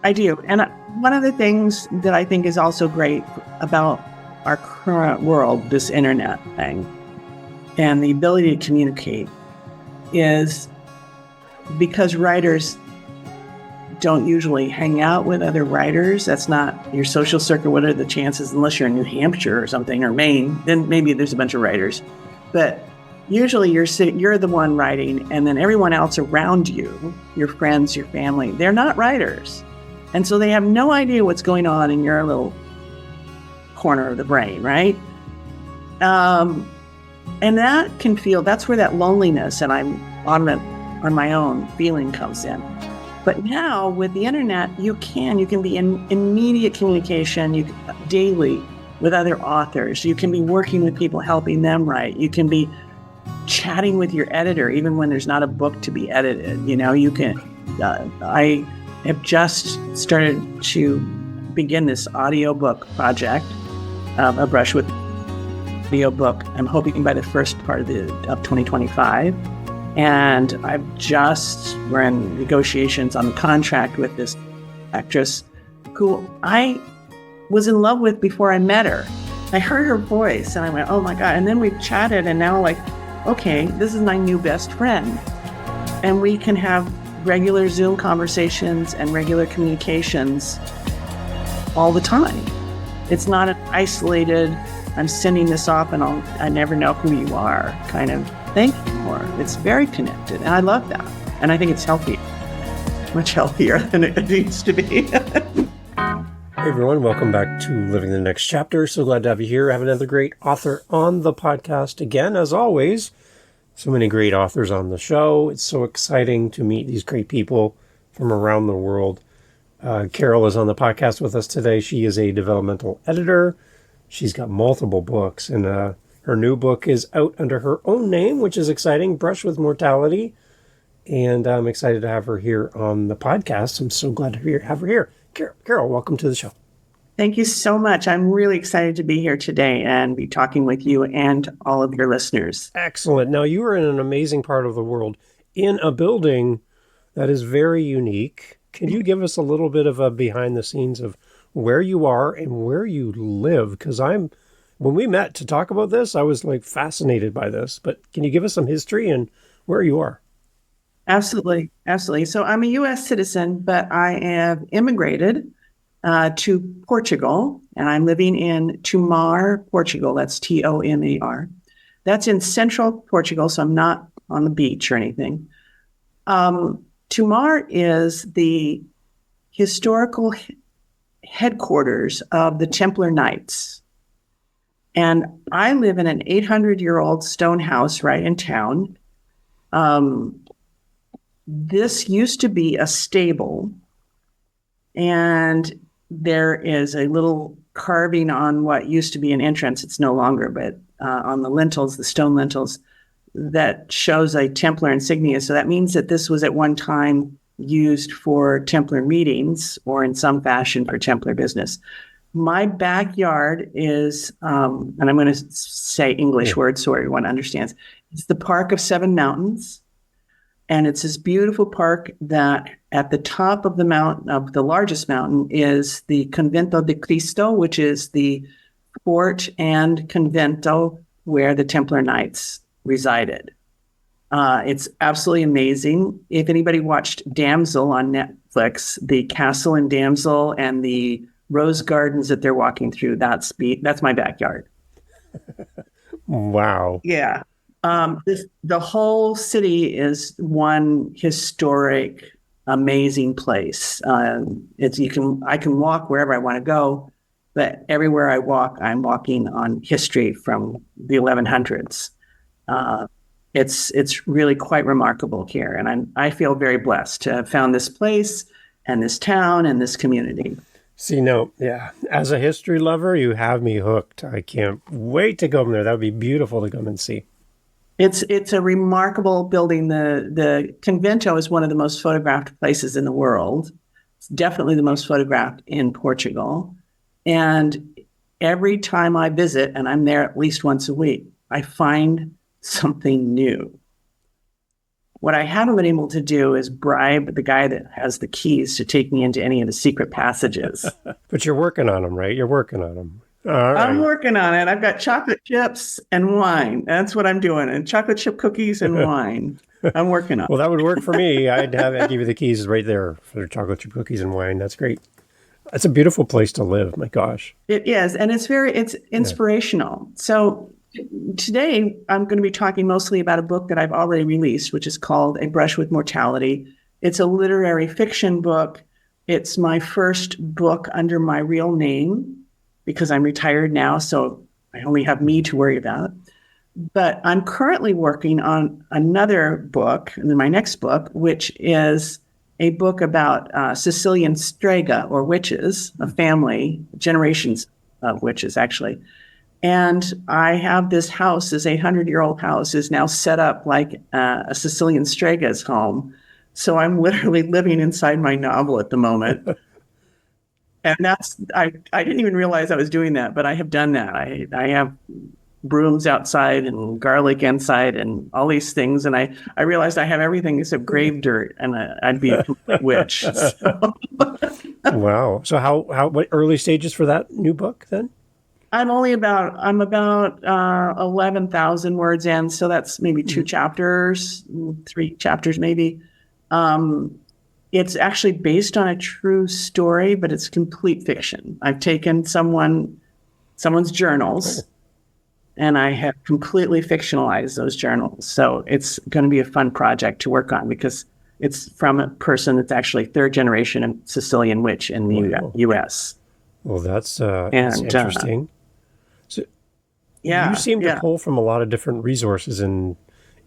I do. And one of the things that I think is also great about our current world, this internet thing, and the ability to communicate is because writers don't usually hang out with other writers. That's not your social circle. What are the chances, unless you're in New Hampshire or something, or Maine, then maybe there's a bunch of writers. But usually you're the one writing, and then everyone else around you, your friends, your family, they're not writers. And so they have no idea what's going on in your little corner of the brain, right? And that can feel, that's where that loneliness and I'm on my own feeling comes in. But now with the internet, you can be in immediate communication daily with other authors. You can be working with people, helping them write. You can be chatting with your editor, even when there's not a book to be edited. You can, I have just started to begin this audiobook project, A Brush with audiobook. I'm hoping by the first part of 2025. And we're in negotiations on the contract with this actress who I was in love with before I met her. I heard her voice and I went, oh my God. And then we chatted and now okay, this is my new best friend. And we can have regular Zoom conversations and regular communications all the time. It's not an isolated, I'm sending this off and I never know who you are kind of thing anymore. It's very connected, and I love that. And I think it's healthy, much healthier than it needs to be. Hey everyone, welcome back to Living the Next Chapter. So glad to have you here. I have another great author on the podcast again, as always. So many great authors on the show. It's so exciting to meet these great people from around the world. Caryl is on the podcast with us today. She is a developmental editor. She's got multiple books, and her new book is out under her own name, which is exciting, Brush with Mortality. And I'm excited to have her here on the podcast. I'm so glad to have her here. Caryl, welcome to the show. Thank you so much. I'm really excited to be here today and be talking with you and all of your listeners. Excellent. Now, you are in an amazing part of the world, in a building that is very unique. Can you give us a little bit of a behind the scenes of where you are and where you live? Because when we met to talk about this, I was fascinated by this. But can you give us some history and where you are? Absolutely. Absolutely. So I'm a U.S. citizen, but I have immigrated to Portugal, and I'm living in Tomar, Portugal. That's Tomar. That's in central Portugal, so I'm not on the beach or anything. Tomar is the historical headquarters of the Templar Knights. And I live in an 800-year-old stone house right in town. This used to be a stable, and there is a little carving on what used to be an entrance. It's no longer, but on the lintels, the stone lintels, that shows a Templar insignia. So that means that this was at one time used for Templar meetings or in some fashion for Templar business. My backyard is, and I'm going to say English words so everyone understands. It's the Park of Seven Mountains. And it's this beautiful park that at the top of the mountain, of the largest mountain, is the Convento de Cristo, which is the fort and convento where the Templar Knights resided. It's absolutely amazing. If anybody watched Damsel on Netflix, the castle in Damsel and the rose gardens that they're walking through, that's my backyard. Wow. Yeah. The whole city is one historic, amazing place. I can walk wherever I want to go, but everywhere I walk, I'm walking on history from the 1100s. It's really quite remarkable here, and I feel very blessed to have found this place and this town and this community. See, no, yeah. As a history lover, you have me hooked. I can't wait to go there. That would be beautiful to come and see. It's a remarkable building. The Convento is one of the most photographed places in the world. It's definitely the most photographed in Portugal. And every time I visit, and I'm there at least once a week, I find something new. What I haven't been able to do is bribe the guy that has the keys to take me into any of the secret passages. But you're working on them, right? You're working on them. All right. I'm working on it. I've got chocolate chips and wine. That's what I'm doing. And chocolate chip cookies and wine. I'm working on it. Well, that would work for me. I'd give you the keys right there for the chocolate chip cookies and wine. That's great. That's a beautiful place to live. My gosh. It is. And it's inspirational. So today I'm going to be talking mostly about a book that I've already released, which is called A Brush with Mortality. It's a literary fiction book. It's my first book under my real name because I'm retired now, so I only have me to worry about. But I'm currently working on another book, and then my next book, which is a book about Sicilian strega, or witches, a family, generations of witches, actually. And I have this house, this 800-year-old house, is now set up like a Sicilian strega's home. So I'm literally living inside my novel at the moment. And I didn't even realize I was doing that, but I have done that. I have brooms outside and garlic inside and all these things. And I realized I have everything except grave dirt, and I'd be a complete witch. So. Wow. So what early stages for that new book then? I'm about 11,000 words in. So that's maybe 2 chapters, 3 chapters, maybe. It's actually based on a true story, but it's complete fiction. I've taken someone's journals, and I have completely fictionalized those journals. So it's going to be a fun project to work on because it's from a person that's actually 3rd generation Sicilian witch in the U.S. Well, that's interesting. So you seem to pull from a lot of different resources and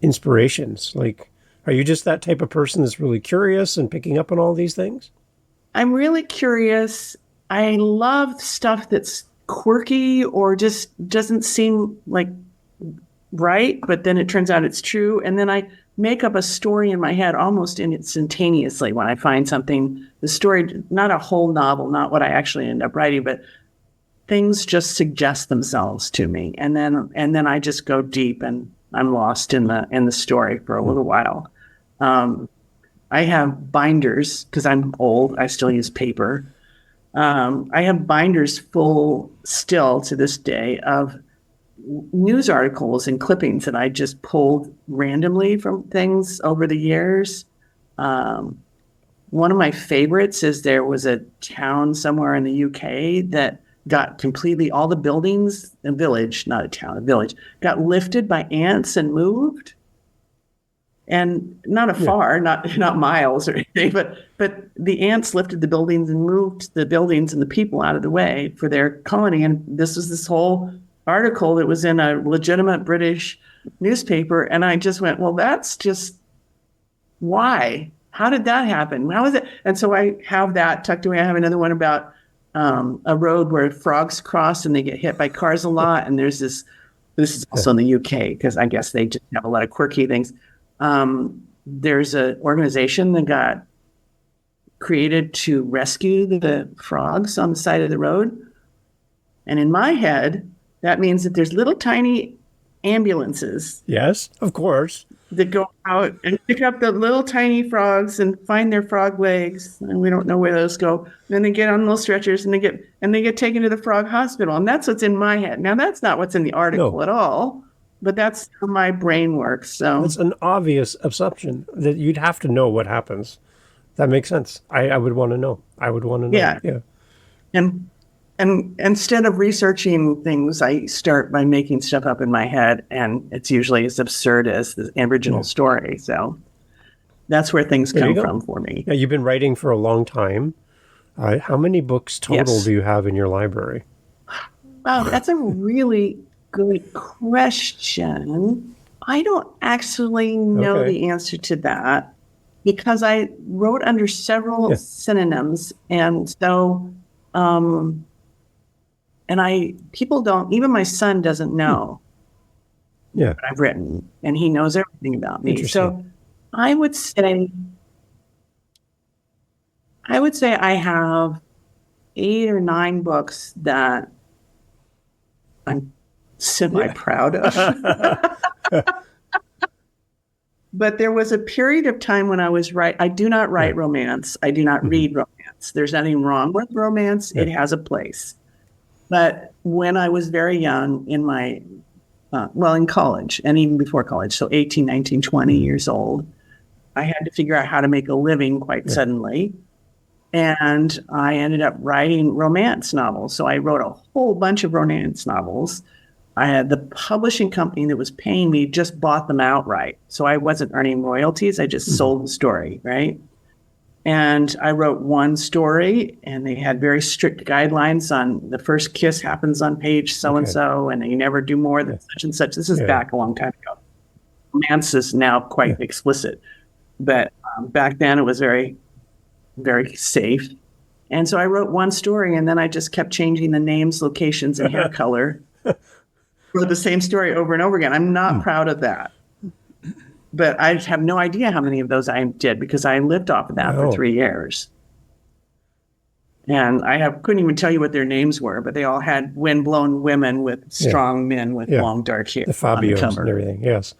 inspirations. Like, are you just that type of person that's really curious and picking up on all these things? I'm really curious. I love stuff that's quirky or just doesn't seem like right, but then it turns out it's true. And then I make up a story in my head almost instantaneously when I find something, the story, not a whole novel, not what I actually end up writing, but things just suggest themselves to me. And then I just go deep and I'm lost in the story for a little while. I have binders because I'm old. I still use paper. I have binders full still to this day of news articles and clippings that I just pulled randomly from things over the years. One of my favorites is there was a town somewhere in the UK that got completely, all the buildings, a village, not a town, a village, got lifted by ants and moved. And not afar, not miles or anything, but the ants lifted the buildings and moved the buildings and the people out of the way for their colony. And this was this whole article that was in a legitimate British newspaper. And I just went, well, that's just why? How did that happen? How is it? And so I have that tucked away. I have another one about a road where frogs cross and they get hit by cars a lot. And there's this is also in the UK because I guess they just have a lot of quirky things. There's an organization that got created to rescue the frogs on the side of the road. And in my head, that means that there's little tiny ambulances. Yes, of course. That go out and pick up the little tiny frogs and find their frog legs. And we don't know where those go. And then they get on little stretchers and they get taken to the frog hospital. And that's what's in my head. Now, that's not what's in the article at all. But that's how my brain works. So it's an obvious assumption that you'd have to know what happens. That makes sense. I would want to know. I would want to know. Yeah. And instead of researching things, I start by making stuff up in my head, and it's usually as absurd as the original story. So that's where things come from for me. Yeah, you've been writing for a long time. How many books total do you have in your library? Wow, that's a really good question. I don't actually know the answer to that because I wrote under several synonyms. And so, people don't, even my son doesn't know what I've written, and he knows everything about me. So I would say I have 8 or 9 books that I'm semi-proud of. But there was a period of time when I was I do not write romance. I do not read romance. There's nothing wrong with romance. It has a place. But when I was very young in my, in college and even before college, so 18, 19, 20 years old, I had to figure out how to make a living quite suddenly. And I ended up writing romance novels. So I wrote a whole bunch of romance novels. I had the publishing company that was paying me just bought them outright. So I wasn't earning royalties. I just sold the story, right? And I wrote one story, and they had very strict guidelines on the first kiss happens on page so-and-so, and you never do more than such and such. This is back a long time ago. Romance is now quite explicit. But back then it was very, very safe. And so I wrote one story, and then I just kept changing the names, locations, and hair color. Wrote the same story over and over again. I'm not proud of that. But I have no idea how many of those I did because I lived off of that for 3 years. And couldn't even tell you what their names were, but they all had windblown women with strong men with long dark hair. The Fabios and everything, yes.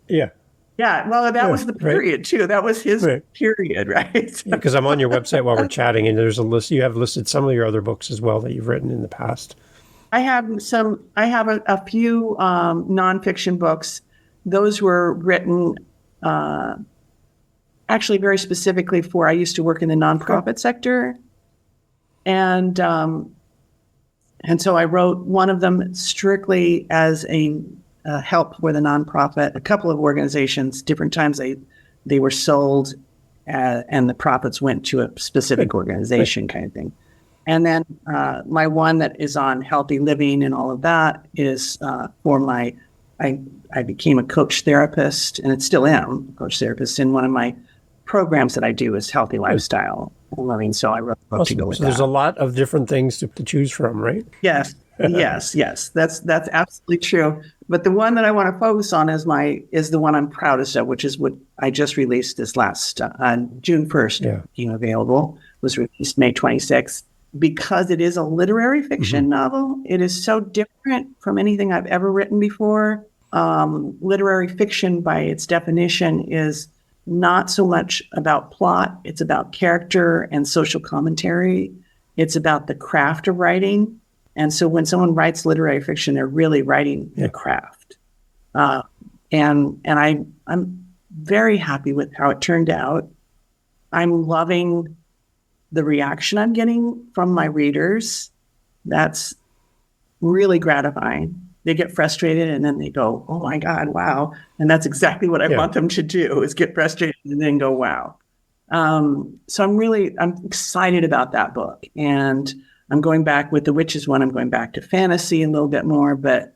Yeah. Yeah, well, that was the period, too. That was his period, right? Because I'm on your website while we're chatting, and there's a list. You have listed some of your other books as well that you've written in the past. I have a few nonfiction books. Those were written actually very specifically I used to work in the nonprofit sector. And so I wrote one of them strictly as a help for the nonprofit. A couple of organizations, different times they were sold and the profits went to a specific organization kind of thing. And then my one that is on healthy living and all of that is for I became a coach therapist, and it still am a coach therapist. And one of my programs that I do is healthy lifestyle and living. So I wrote a book to go with that. There's a lot of different things to choose from, right? Yes. Yes. That's absolutely true. But the one that I want to focus on is the one I'm proudest of, which is what I just released this last on June 1st. Became available, was released May 26th. Because it is a literary fiction novel, it is so different from anything I've ever written before. Literary fiction, by its definition, is not so much about plot. It's about character and social commentary. It's about the craft of writing. And so when someone writes literary fiction, they're really writing the craft. And I'm very happy with how it turned out. I'm loving the reaction I'm getting from my readers. That's really gratifying. They get frustrated and then they go, oh my God, wow. And that's exactly what I want them to do, is get frustrated and then go, wow. So I'm excited about that book. And I'm going back with the witches one. I'm going back to fantasy a little bit more, but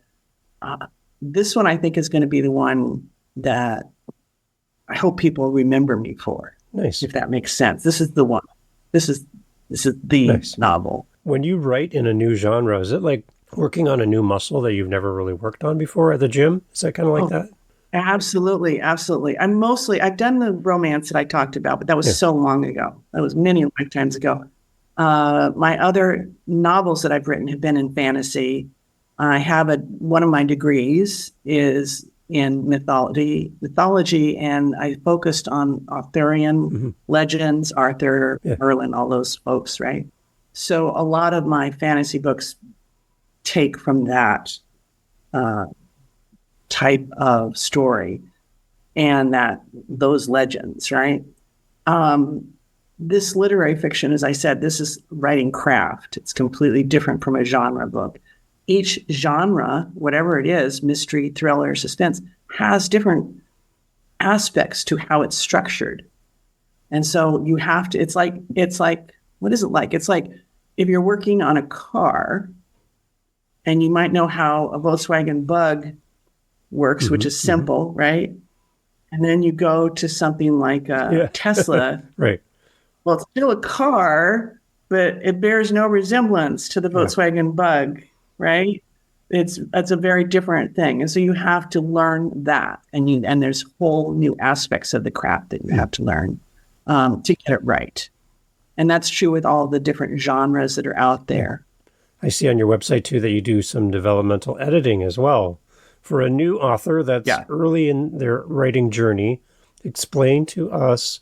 this one I think is going to be the one that I hope people remember me for. Nice. If that makes sense. This is the one. This is the novel. When you write in a new genre, is it like working on a new muscle that you've never really worked on before at the gym? Is that kind of like that? Absolutely. I've done the romance that I talked about, but that was so long ago. That was many lifetimes ago. My other novels that I've written have been in fantasy. I have one of my degrees is in mythology, and I focused on Arthurian legends, Arthur, Merlin, all those folks, right? So a lot of my fantasy books take from that type of story and those legends, right? This literary fiction, as I said, this is writing craft. It's completely different from a genre book. Each genre, whatever it is, mystery, thriller, suspense, has different aspects to how it's structured. And so you have to, it's like, what is it like? It's like if you're working on a car and you might know how a Volkswagen Bug works, which is simple, right? And then you go to something like a Tesla. Right. Well, it's still a car, but it bears no resemblance to the Volkswagen Bug. Right? It's a very different thing. And so you have to learn that. And there's whole new aspects of the craft that you have to learn to get it right. And that's true with all the different genres that are out there. I see on your website too that you do some developmental editing as well For a new author that's Yeah. early in their writing journey, explain to us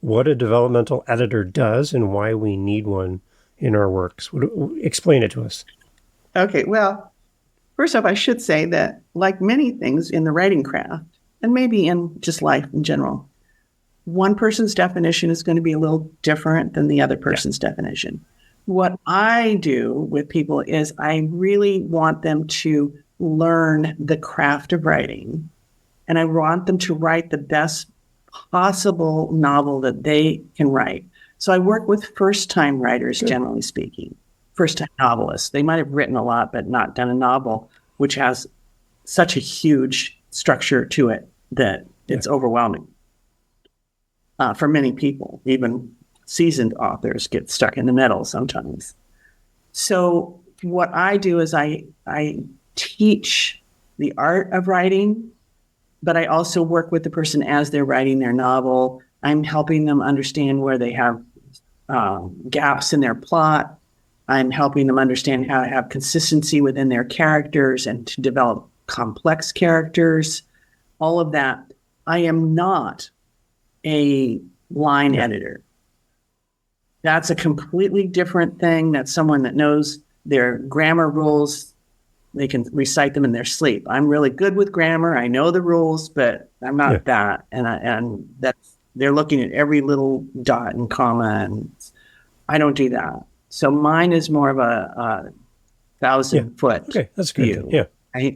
what a developmental editor does and why we need one in our works. Explain it to us. Okay, well, first off, I should say that like many things in the writing craft, and maybe in just life in general, one person's definition is going to be a little different than the other person's definition. What I do with people is I really want them to learn the craft of writing, and I want them to write the best possible novel that they can write. So I work with first-time writers, generally speaking, first-time novelists. They might have written a lot, but not done a novel, which has such a huge structure to it that it's overwhelming. For many people, even seasoned authors get stuck in the middle sometimes. So what I do is I teach the art of writing, but I also work with the person as they're writing their novel. I'm helping them understand where they have gaps in their plot. I'm helping them understand how to have consistency within their characters and to develop complex characters, all of that. I am not a line editor. That's a completely different thing. That's someone that knows their grammar rules. They can recite them in their sleep. I'm really good with grammar. I know the rules, but I'm not that. And that's, they're looking at every little dot and comma, and I don't do that. So mine is more of a 1,000-foot that's view. good. Yeah.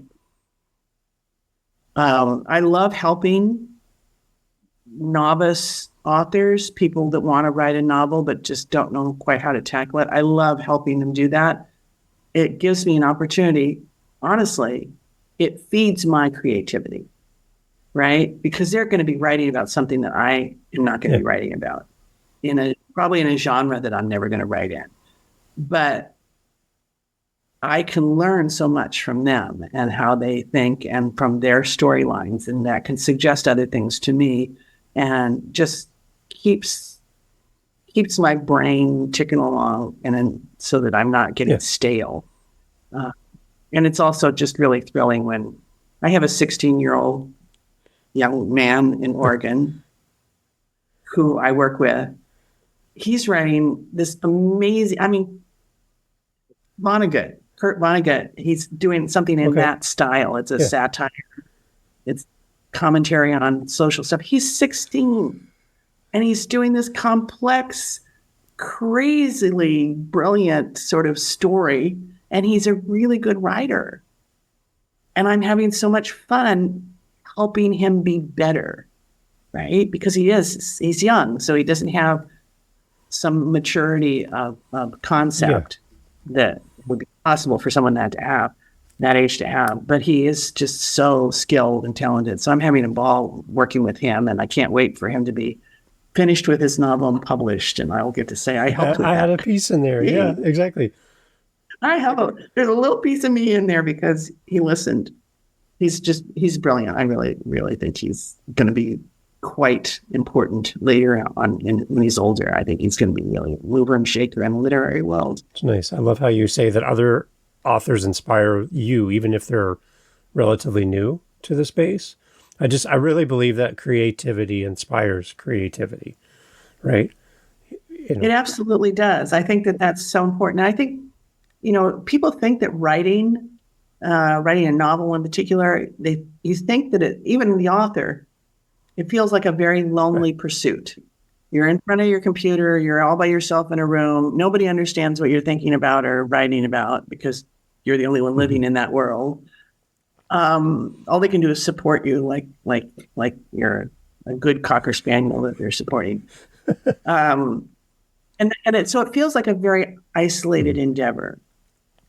I love helping novice authors, people that want to write a novel but just don't know quite how to tackle it. I love helping them do that. It gives me an opportunity. Honestly, it feeds my creativity, right? Because they're going to be writing about something that I am not going to be writing about, probably in a genre that I'm never going to write in. But I can learn so much from them and how they think and from their storylines, and that can suggest other things to me and just keeps my brain ticking along, and then so that I'm not getting stale. And it's also just really thrilling when I have a 16-year-old young man in Oregon who I work with. He's writing this amazing, Kurt Vonnegut, he's doing something in that style. It's a satire. It's commentary on social stuff. He's 16, and he's doing this complex, crazily brilliant sort of story, and he's a really good writer. And I'm having so much fun helping him be better, right? Because he's young, so he doesn't have some maturity of concept that would be possible for someone that age to have. But he is just so skilled and talented. So I'm having a ball working with him, and I can't wait for him to be finished with his novel and published, and I'll get to say I helped with that. I had a piece in there. Yeah, exactly. There's a little piece of me in there because he listened. He's brilliant. I really, really think he's going to be quite important later on when he's older. I think he's going to be really a mover and shaker in the literary world. It's nice. I love how you say that other authors inspire you, even if they're relatively new to the space. I really believe that creativity inspires creativity, right? It absolutely does. I think that that's so important. I think, people think that writing a novel in particular, you think that even the author, it feels like a very lonely pursuit. You're in front of your computer, you're all by yourself in a room. Nobody understands what you're thinking about or writing about because you're the only one living in that world. All they can do is support you like you're a good Cocker Spaniel that they're supporting. So it feels like a very isolated endeavor.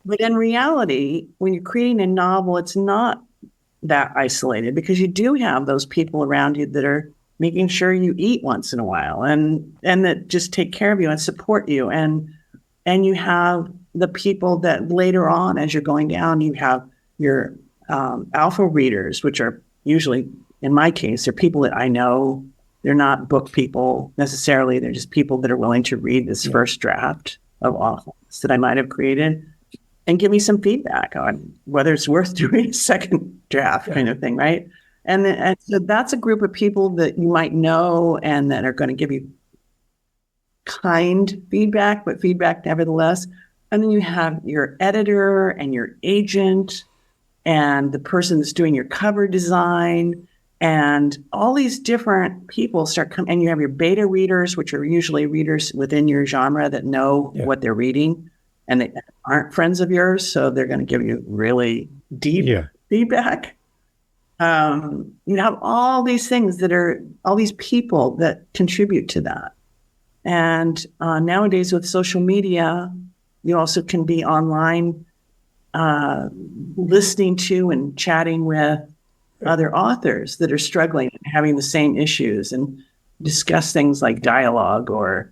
But in reality, when you're creating a novel, it's not that isolated because you do have those people around you that are making sure you eat once in a while and that just take care of you and support you. And you have the people that later on, as you're going down, you have your alpha readers, which are usually, in my case, they're people that I know. They're not book people necessarily. They're just people that are willing to read this first draft of authors that I might have created. and give me some feedback on whether it's worth doing a second draft kind of thing, right? And so that's a group of people that you might know and that are going to give you kind feedback, but feedback nevertheless. And then you have your editor and your agent and the person that's doing your cover design, and all these different people start coming. And you have your beta readers, which are usually readers within your genre that know what they're reading, and they aren't friends of yours, so they're going to give you really deep feedback. You have all these things that are all these people that contribute to that. And nowadays with social media, you also can be online listening to and chatting with other authors that are struggling and having the same issues, and discuss things like dialogue, or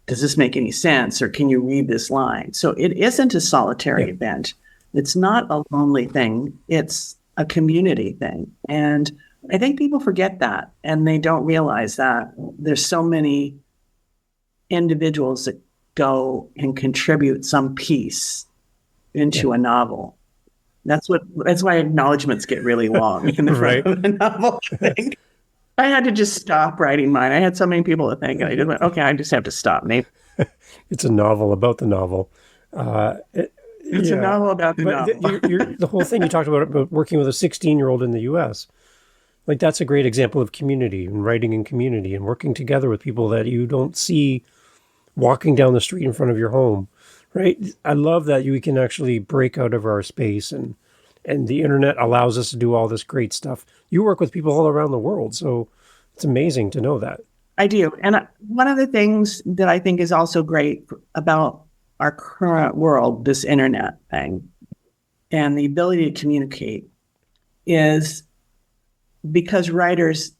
does this make any sense, or can you read this line? So it isn't a solitary event. It's not a lonely thing. It's a community thing. And I think people forget that, and they don't realize that there's so many individuals that go and contribute some piece into a novel. That's why acknowledgments get really long in the front of the novel. I had to just stop writing mine. I had so many people to thank, and I just went, okay, I just have to stop. It's a novel about the novel. It's a novel about the novel. The whole thing you talked about working with a 16-year-old in the U.S., like that's a great example of community and writing in community and working together with people that you don't see walking down the street in front of your home, right? I love that we can actually break out of our space, and the internet allows us to do all this great stuff. You work with people all around the world, so it's amazing to know that. I do. And one of the things that I think is also great about our current world, this internet thing, and the ability to communicate, is because writers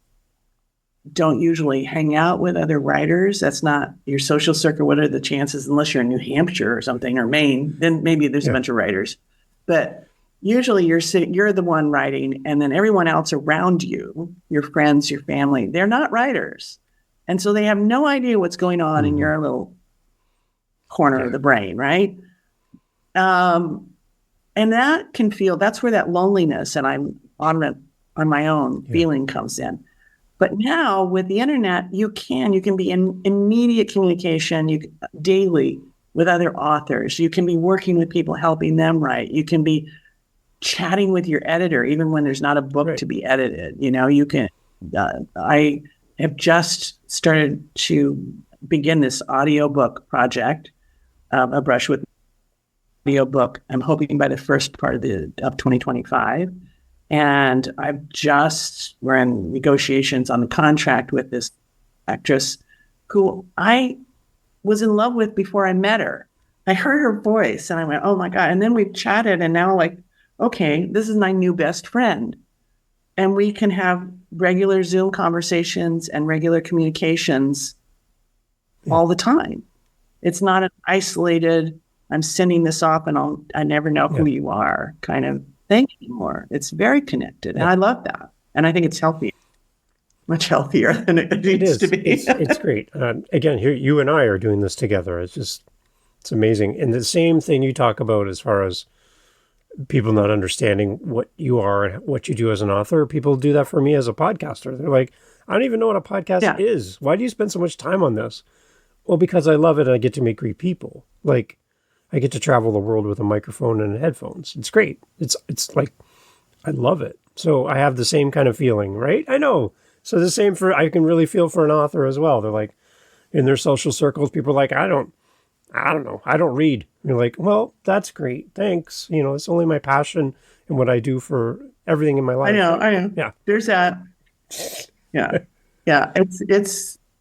don't usually hang out with other writers. That's not your social circle. What are the chances, unless you're in New Hampshire or something, or Maine, then maybe there's a bunch of writers. But usually you're the one writing, and then everyone else around you, your friends, your family, they're not writers. And so they have no idea what's going on in your little corner of the brain, right? And that can that's where that loneliness, and I'm on my own feeling comes in. But now with the internet, you can be in immediate communication daily with other authors. You can be working with people, helping them write. You can be chatting with your editor, even when there's not a book to be edited. You can, I have just started to begin this audiobook project, A Brush with audiobook. I'm hoping by the first part of 2025. And we're in negotiations on the contract with this actress who I was in love with before I met her. I heard her voice and I went, oh my God. And then we chatted, and now okay, this is my new best friend. And we can have regular Zoom conversations and regular communications all the time. It's not an isolated, I'm sending this off and I never know who you are kind of thing anymore. It's very connected, and I love that. And I think it's healthy, much healthier than it needs to be. It's great. Again, here you and I are doing this together. It's amazing. And the same thing you talk about as far as people not understanding what you are and what you do as an author. People do that for me as a podcaster. They're like, I don't even know what a podcast is. Why do you spend so much time on this? Well, because I love it and I get to meet great people. Like, I get to travel the world with a microphone and headphones. It's great. It's like, I love it. So I have the same kind of feeling, right? I know. So the same I can really feel for an author as well. They're like, in their social circles, people are like, I don't know. I don't read. And you're like, well, that's great. Thanks. It's only my passion and what I do for everything in my life. I know. Yeah. There's that. Yeah. Yeah.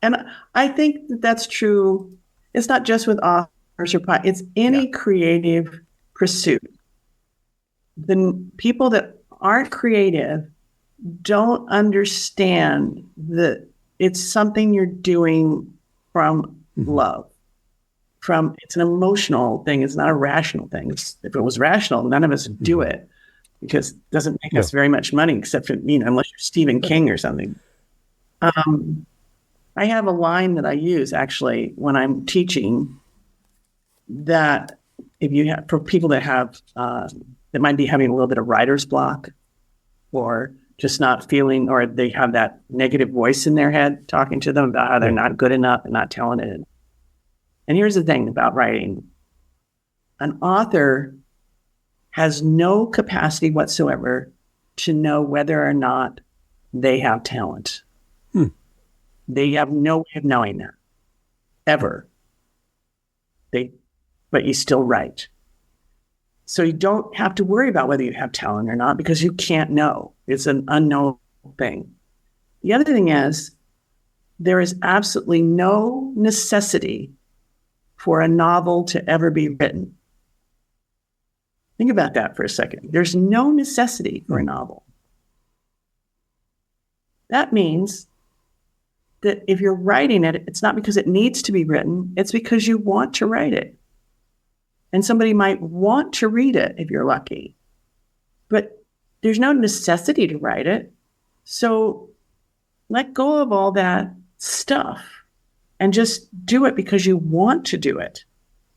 And I think that's true. It's not just with authors. It's any creative pursuit. The people that aren't creative don't understand that it's something you're doing from love. It's an emotional thing. It's not a rational thing. If it was rational, none of us would do it, because it doesn't make us very much money, except for, unless you're Stephen King or something. I have a line that I use actually when I'm teaching, that if you have, for people that have, that might be having a little bit of writer's block, or just not feeling, or they have that negative voice in their head talking to them about how they're not good enough and not talented. And here's the thing about writing. An author has no capacity whatsoever to know whether or not they have talent. They have no way of knowing that, ever. But you still write. So you don't have to worry about whether you have talent or not, because you can't know. It's an unknown thing. The other thing is, there is absolutely no necessity for a novel to ever be written. Think about that for a second. There's no necessity for a novel. That means that if you're writing it, it's not because it needs to be written, it's because you want to write it. And somebody might want to read it if you're lucky. But there's no necessity to write it. So let go of all that stuff and just do it because you want to do it.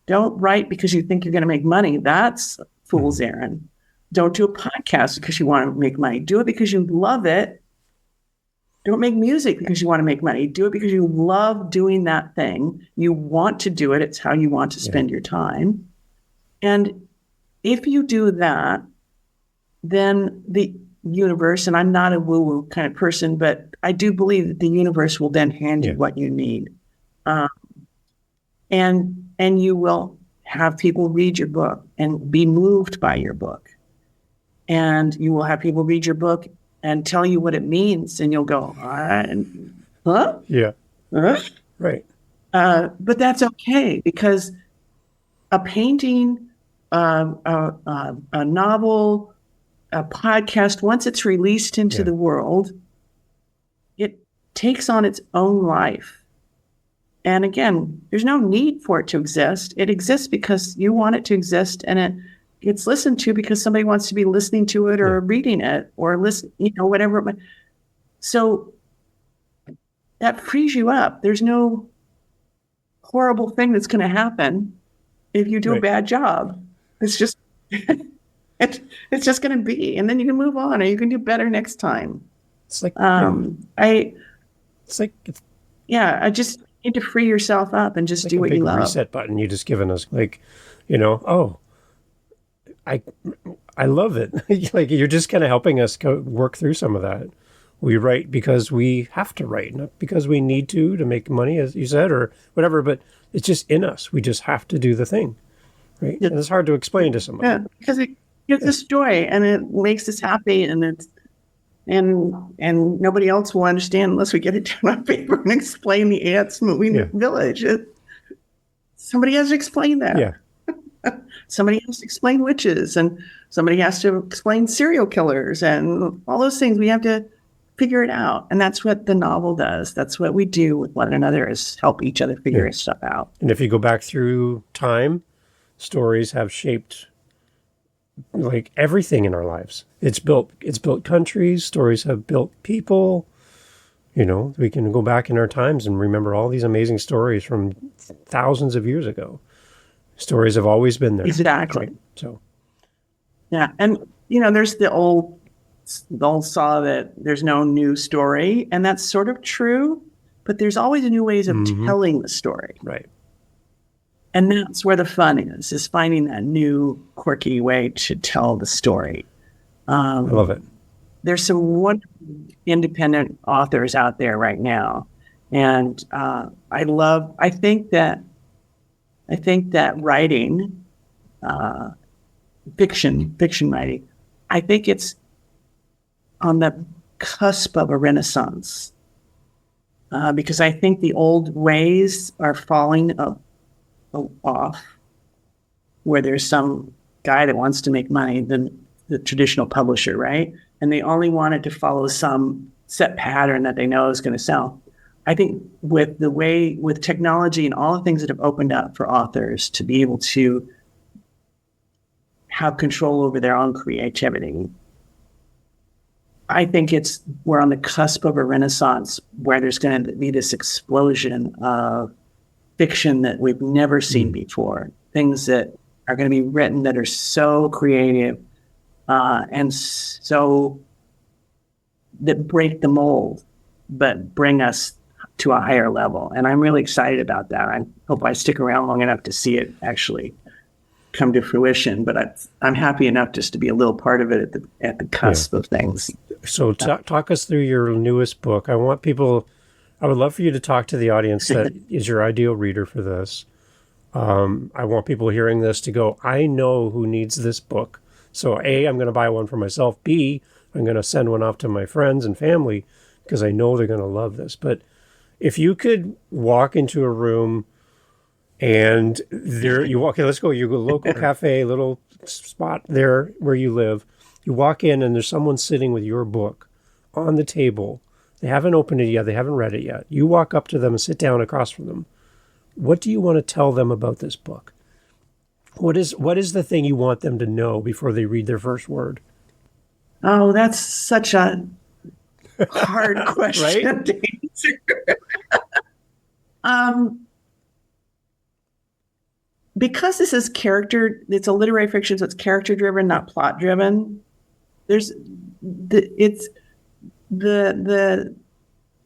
Don't write because you think you're going to make money. That's fool's errand. Don't do a podcast because you want to make money. Do it because you love it. Don't make music because you want to make money. Do it because you love doing that thing. You want to do it. It's how you want to spend your time. And if you do that, then the universe, and I'm not a woo-woo kind of person, but I do believe that the universe will then hand you what you need. And you will have people read your book and be moved by your book. And you will have people read your book and tell you what it means. And you'll go, huh? Yeah. Huh? Right. But that's okay, because a painting, a novel, a podcast, once it's released into the world, it takes on its own life. And again, there's no need for it to exist. It exists because you want it to exist, and it gets listened to because somebody wants to be listening to it or reading it or listen, whatever. So that frees you up. There's no horrible thing that's going to happen if you do a bad job. It's just, it's just going to be, and then you can move on, or you can do better next time. It's like, I just need to free yourself up and just do what you love. Reset button you just given us, I love it. Like, you're just kind of helping us work through some of that. We write because we have to write, not because we need to make money, as you said, or whatever, but it's just in us. We just have to do the thing, right? Yeah. And it's hard to explain to somebody. Yeah, because it gives us joy and it makes us happy, and nobody else will understand unless we get it down on paper and explain the ants moving the village. Somebody has to explain that. Yeah. Somebody has to explain witches, and somebody has to explain serial killers and all those things. We have to figure it out. And that's what the novel does. That's what we do with one another, is help each other figure stuff out. And if you go back through time, stories have shaped like everything in our lives. It's built countries, stories have built people. We can go back in our times and remember all these amazing stories from thousands of years ago. Stories have always been there. Exactly. Right? So, yeah. And, there's the old saw that there's no new story, and that's sort of true, but there's always new ways of telling the story. Right. And that's where the fun is finding that new, quirky way to tell the story. I love it. There's some wonderful independent authors out there right now. And I think that writing, fiction writing, I think it's on the cusp of a renaissance, because I think the old ways are falling off, where there's some guy that wants to make money, the traditional publisher, right? And they only want it to follow some set pattern that they know is going to sell. I think with technology and all the things that have opened up for authors to be able to have control over their own creativity, I think we're on the cusp of a renaissance where there's going to be this explosion of fiction that we've never seen before. Things that are going to be written that are so creative and so that break the mold, but bring us to a higher level. And I'm really excited about that. I hope I stick around long enough to see it actually come to fruition, but I'm happy enough just to be a little part of it at the cusp of things. So talk us through your newest book. I would love for you to talk to the audience that is your ideal reader for this. I want people hearing this to go, I know who needs this book. So A, I'm going to buy one for myself. B, I'm going to send one off to my friends and family because I know they're going to love this. But if you could walk into a room and there you walk in, let's go, you go local cafe, little spot there where you live. You walk in and there's someone sitting with your book on the table. They haven't opened it yet. They haven't read it yet. You walk up to them and sit down across from them. What do you want to tell them about this book? What is the thing you want them to know before they read their first word? Oh, that's such a hard question right? to answer. Because this is it's a literary fiction, so it's character driven, not plot driven. The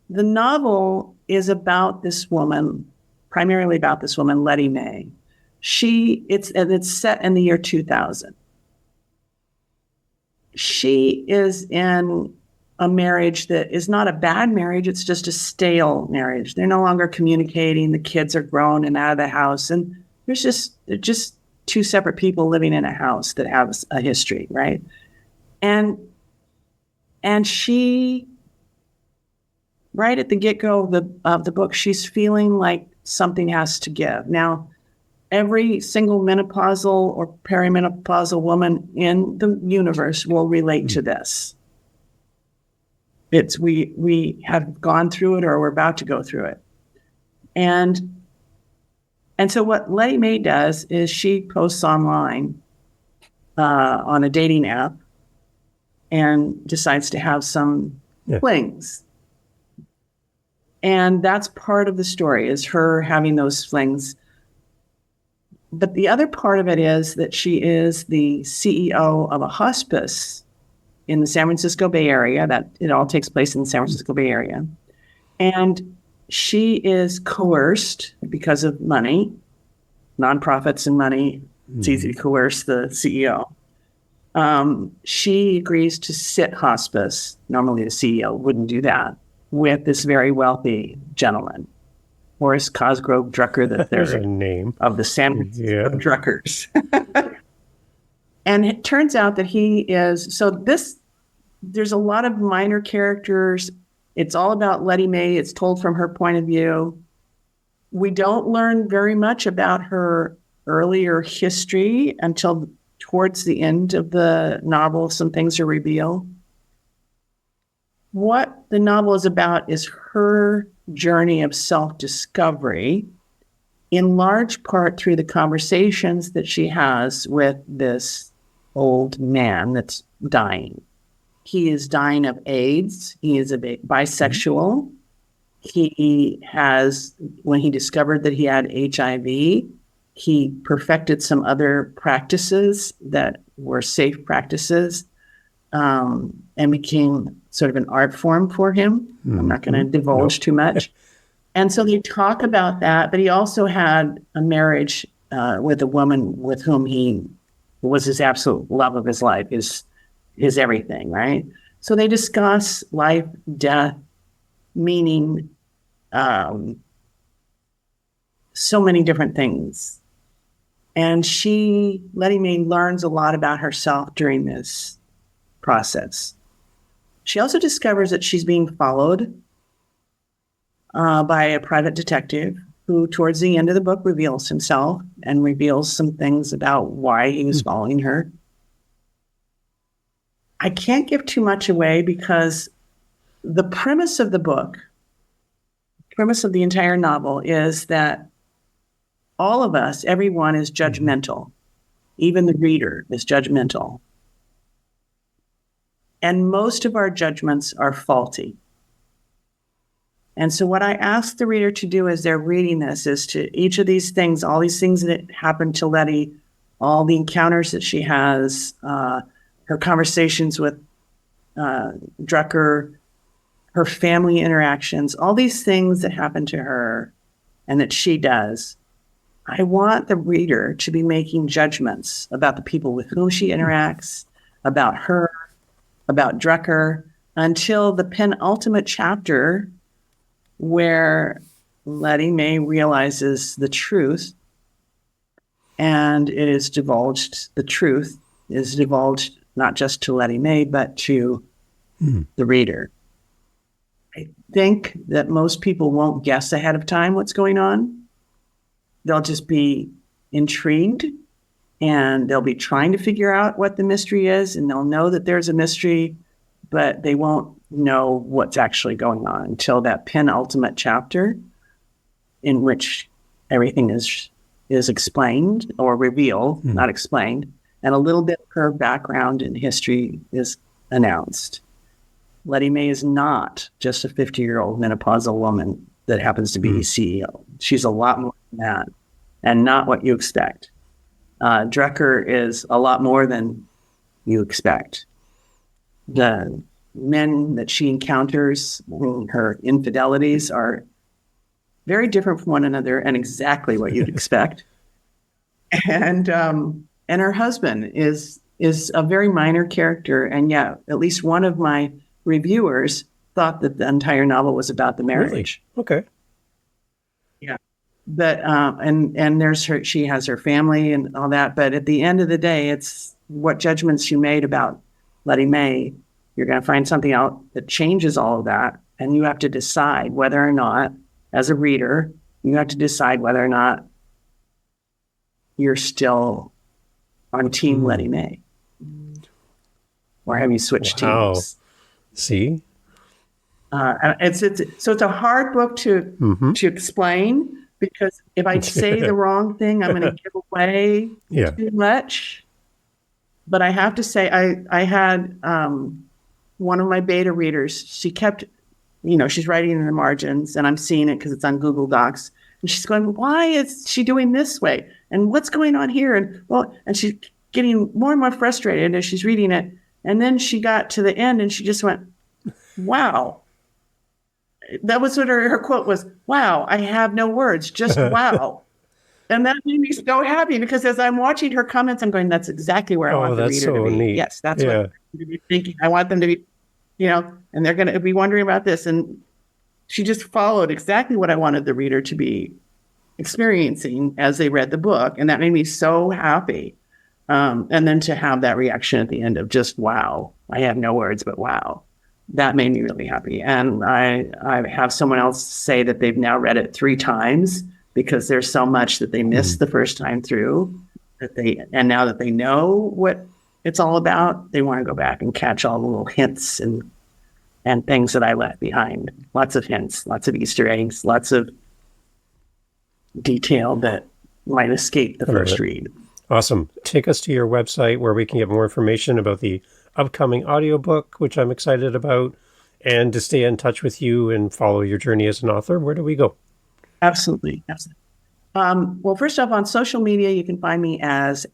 novel is about this woman, primarily about this woman, Letty May. It's set in the year 2000. She is in a marriage that is not a bad marriage. It's just a stale marriage. They're no longer communicating. The kids are grown and out of the house. And they're just two separate people living in a house that have a history, right? And she, right at the get-go of the book, she's feeling like something has to give. Now, every single menopausal or perimenopausal woman in the universe will relate to this. We have gone through it or we're about to go through it. And so what Letty May does is she posts online on a dating app and decides to have some flings. And that's part of the story, is her having those flings. But the other part of it is that she is the CEO of a hospice in the San Francisco Bay Area. That it all takes place in the San Francisco Bay Area. And she is coerced because of money, nonprofits and money. It's easy to coerce the CEO. She agrees to sit hospice. Normally the CEO wouldn't do that, with this very wealthy gentleman, Horace Cosgrove Drucker III. There's a name. Of the San Francisco Druckers. And it turns out that he is, there's a lot of minor characters. It's all about Letty May. It's told from her point of view. We don't learn very much about her earlier history until towards the end of the novel. Some things are revealed. What the novel is about is her journey of self-discovery, in large part through the conversations that she has with this old man that's dying. He is dying of AIDS. He is a bisexual. He has, when he discovered that he had HIV, he perfected some other practices that were safe practices, and became sort of an art form for him. I'm not going to divulge too much. And so they talk about that, but he also had a marriage with a woman with whom he was his absolute love of his life, his everything, right? So they discuss life, death, meaning, so many different things. And Letty May learns a lot about herself during this process. She also discovers that she's being followed by a private detective who, towards the end of the book, reveals himself and reveals some things about why he was following her. I can't give too much away because the premise of the book, premise of the entire novel, is that all of us, everyone is judgmental. Even the reader is judgmental. And most of our judgments are faulty. And so what I ask the reader to do as they're reading this is to each of these things, all these things that happened to Letty all the encounters that she has, her conversations with Drucker, her family interactions, all these things that happen to her and that she does. I want the reader to be making judgments about the people with whom she interacts, about her, about Drucker, until the penultimate chapter where Letty May realizes the truth, and it is divulged, the truth is divulged not just to Letty May, but to the reader. I think that most people won't guess ahead of time what's going on. They'll just be intrigued, and they'll be trying to figure out what the mystery is, and they'll know that there's a mystery, but they won't know what's actually going on until that penultimate chapter in which everything is explained or revealed, not explained, and a little bit of her background and history is announced. Letty May is not just a 50-year-old menopausal woman that happens to be CEO. She's a lot more than that, and not what you expect. Drucker is a lot more than you expect. The men that she encounters, her infidelities, are very different from one another and exactly what you'd expect. And her husband is a very minor character, and yet at least one of my reviewers thought that the entire novel was about the marriage. Really? Okay. Yeah. But and there's her, she has her family and all that, but at the end of the day, it's what judgments you made about Letty May. You're going to find something out that changes all of that, and you have to decide whether or not, as a reader, you have to decide whether or not you're still on Team Letty May, or have you switched teams? See, it's a hard book to explain, because if I say the wrong thing, I'm going to give away too much. But I have to say, I had one of my beta readers. She kept, she's writing in the margins, and I'm seeing it because it's on Google Docs. And she's going, "Why is she doing this way? And what's going on here?" And she's getting more and more frustrated as she's reading it. And then she got to the end, and she just went, "Wow." That was what her quote was. "Wow, I have no words, just wow." And that made me so happy, because as I'm watching her comments, I'm going, that's exactly where I want the reader to be. Neat. Yes, that's what I'm going to be thinking. I want them to be, and they're going to be wondering about this. And she just followed exactly what I wanted the reader to be experiencing as they read the book. And that made me so happy. And then to have that reaction at the end of just, wow, I have no words, but wow. That made me really happy. And I have someone else say that they've now read it 3 times, because there's so much that they missed the first time through, and now that they know what it's all about, they want to go back and catch all the little hints and things that I left behind. Lots of hints, lots of Easter eggs, lots of detail that might escape the first read. Awesome. Take us to your website where we can get more information about the upcoming audiobook, which I'm excited about, and to stay in touch with you and follow your journey as an author. Where do we go? Absolutely. Well, first off, on social media, you can find me as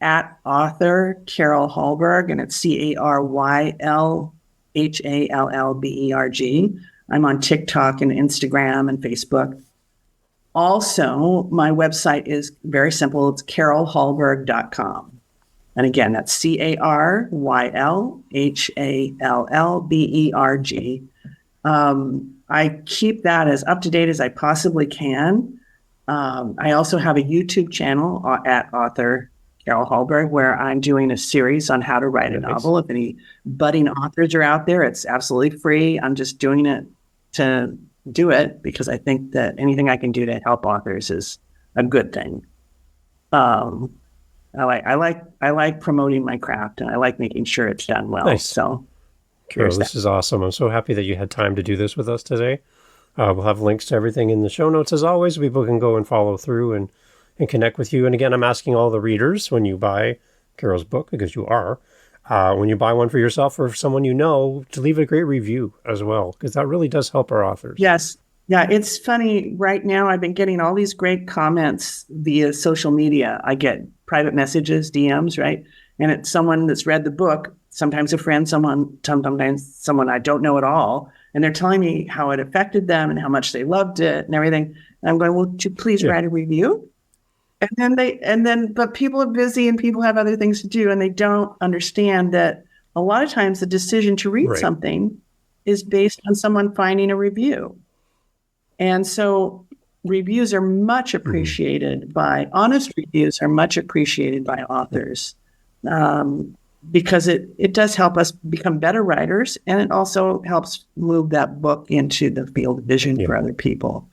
@author Caryl Hallberg, and it's CarylHallberg. I'm on TikTok and Instagram and Facebook. Also, my website is very simple. It's carylhallberg.com. And again, that's CarylHallberg. I keep that as up to date as I possibly can. I also have a YouTube channel at author Caryl Hallberg, where I'm doing a series on how to write a novel. If any budding authors are out there, it's absolutely free. I'm just doing it to do it because I think that anything I can do to help authors is a good thing. I like promoting my craft, and I like making sure it's done well. Nice. So, Caryl, this is awesome. I'm so happy that you had time to do this with us today. We'll have links to everything in the show notes. As always, people can go and follow through and connect with you. And again, I'm asking all the readers, when you buy Caryl's book, because you are, when you buy one for yourself or for someone you know, to leave a great review as well, because that really does help our authors. Yes. Yeah, it's funny. Right now, I've been getting all these great comments via social media. I get private messages, DMs, right? And it's someone that's read the book, sometimes a friend, sometimes someone I don't know at all. And they're telling me how it affected them and how much they loved it and everything. And I'm going, well, would you please write a review? But people are busy and people have other things to do, and they don't understand that a lot of times the decision to read something is based on someone finding a review. And so reviews are much appreciated honest reviews are much appreciated by authors, because it does help us become better writers, and it also helps move that book into the field of vision for other people.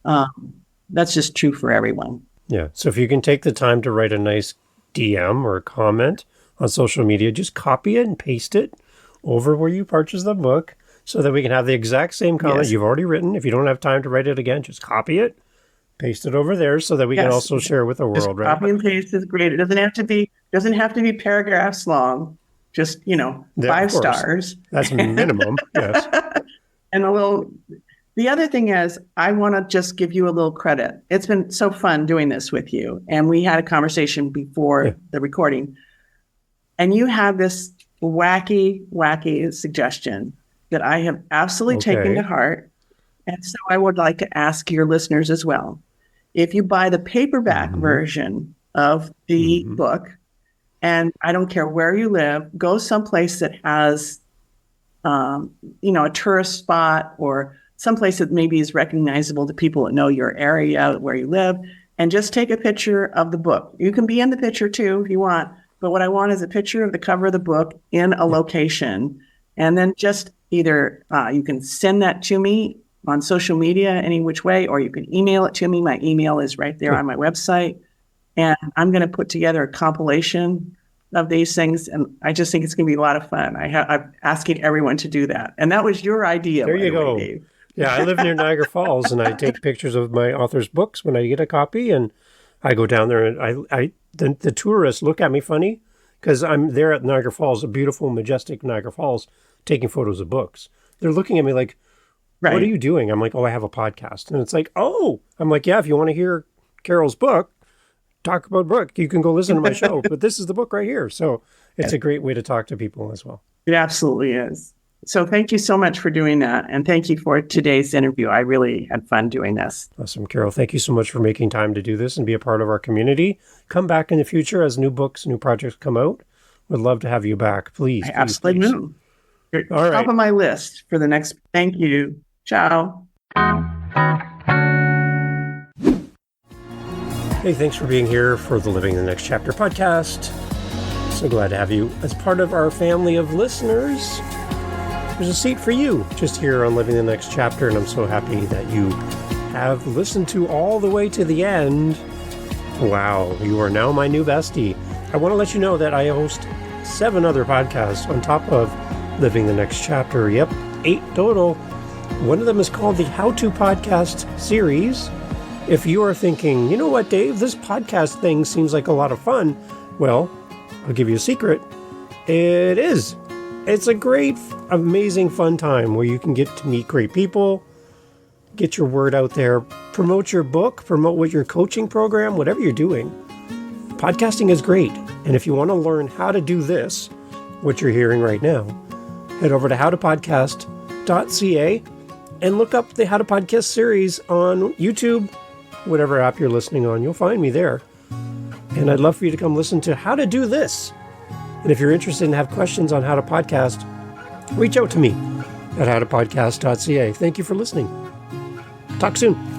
That's just true for everyone. Yeah. So if you can take the time to write a nice DM or a comment on social media, just copy it and paste it over where you purchased the book so that we can have the exact same comment you've already written. If you don't have time to write it again, just copy it, paste it over there so that we can also share with the world. Just copy and paste is great. It doesn't have to be paragraphs long. Just, 5 stars. That's minimum. Yes. And the other thing is, I want to just give you a little credit. It's been so fun doing this with you. And we had a conversation before the recording. And you had this wacky suggestion that I have absolutely taken to heart. And so I would like to ask your listeners as well. If you buy the paperback version of the book, and I don't care where you live, go someplace that has, a tourist spot or someplace that maybe is recognizable to people that know your area, where you live, and just take a picture of the book. You can be in the picture too if you want, but what I want is a picture of the cover of the book in a location. And then just either you can send that to me on social media any which way, or you can email it to me. My email is right there on my website. And I'm going to put together a compilation of these things. And I just think it's going to be a lot of fun. I'm asking everyone to do that. And that was your idea. There you go. Dave. Yeah, I live near Niagara Falls, and I take pictures of my author's books when I get a copy, and I go down there, and the tourists look at me funny because I'm there at Niagara Falls, a beautiful, majestic Niagara Falls, taking photos of books. They're looking at me like, what are you doing? I'm like, I have a podcast. And it's like, I'm like, yeah, if you want to hear Carol's book, talk about book, you can go listen to my show, but this is the book right here. So it's a great way to talk to people as well. It absolutely is. So thank you so much for doing that. And thank you for today's interview. I really had fun doing this. Awesome, Caryl. Thank you so much for making time to do this and be a part of our community. Come back in the future as new books, new projects come out. Would love to have you back. Please. I absolutely will. You're top of my list for the next. Thank you. Ciao. Hey, thanks for being here for the Living the Next Chapter podcast. So glad to have you as part of our family of listeners. There's a seat for you just here on Living the Next Chapter, and I'm so happy that you have listened to all the way to the end. Wow, you are now my new bestie. I want to let you know that I host 7 other podcasts on top of Living the Next Chapter. Yep, 8 total. One of them is called the How To Podcast series. If you are thinking, you know what, Dave, this podcast thing seems like a lot of fun, well, I'll give you a secret. It is. It's a great, amazing, fun time where you can get to meet great people, get your word out there, promote your book, promote what your coaching program, whatever you're doing. Podcasting is great. And if you want to learn how to do this, what you're hearing right now, head over to howtopodcast.ca and look up the How to Podcast series on YouTube, whatever app you're listening on. You'll find me there. And I'd love for you to come listen to how to do this. And if you're interested and have questions on how to podcast, reach out to me at howtopodcast.ca. Thank you for listening. Talk soon.